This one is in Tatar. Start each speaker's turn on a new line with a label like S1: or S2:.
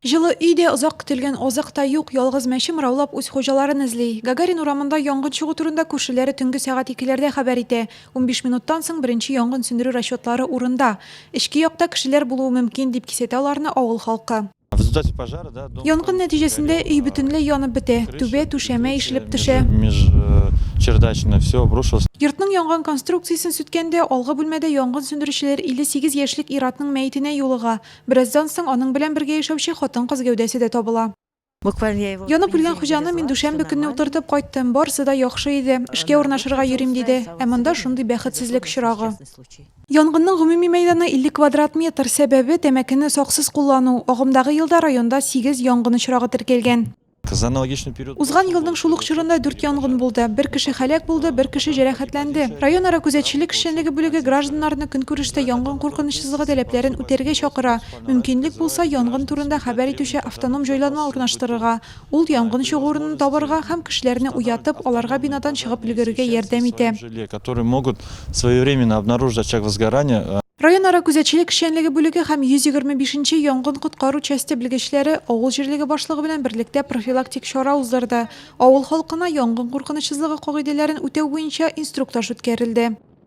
S1: Жылы үйде ұзақ күтілген озақта юк ялгыз мәшім раулап үз хожаларын излей. Гагарин урамында янгын чыгу турында күршеләре түнгі сәгать 2-ләрдә хәбәр итә. 15 минуттан соң беренче янгын сүндерү расчетлары урында. Ички якта кешеләр булуы мөмкин дип кисәтә аларны авыл халкы. Янгын нәтиҗәсендә үй бөтенләй янып бетә. Түбә түшәмә ишелеп төшә.
S2: Чердачно все обрушилось.
S1: Йортның янгын конструкциясын сүткәндә алгы бүлмәдә янгын сүндерүчеләр 58 яшьлек Иратның мәетенә юлыга. Бераздан соң аның белән бергә яшәүче хатын-кыз гәүдәсе дә табыла. Янып үлгән хуҗаны мин дүшәмбе көнне утыртып кайттым. Барысы да яхшы иде. Эшкә урнашырга йөрим диде. Ә монда шундый бәхетсезлек очрагы. Янгынның гомуми мәйданы 50 квадрат метр, сәбәбе тәмәкене саксыз куллану. Агымдагы елда районда 8 янгын очрагы теркәлгән. Узган елның шул ук чорында 4 янгын булды. Бер кеше һәлак булды, бер кеше җәрәхәтләнде. Район ара күзәтчелек эшчәнлеге бүлеге гражданнарны көнкүрештә янгын куркынычсызлыгы таләпләрен үтәргә чакыра. Мөмкинлек булса янгын турында хәбәр итүче автоном җайланма урнаштырырга. Ул янгын чыгу урынын табарга һәм кешеләрне уятып, аларга бинадан чыгып өлгерергә ярдәм итә.
S2: Которые могут своевременно обнаружить очаг возгорания.
S1: Район ара күзәтчелек эшчәнлеге бүлеге һәм 125-нче янгын коткару части белгечләре авыл җирлеге башлыгы белән берлектә профилактик чара уздырды. Авыл халкына янгын куркынычсызлыгы кагыйдәләрен үтәү буенча инструктаж үткәрелде.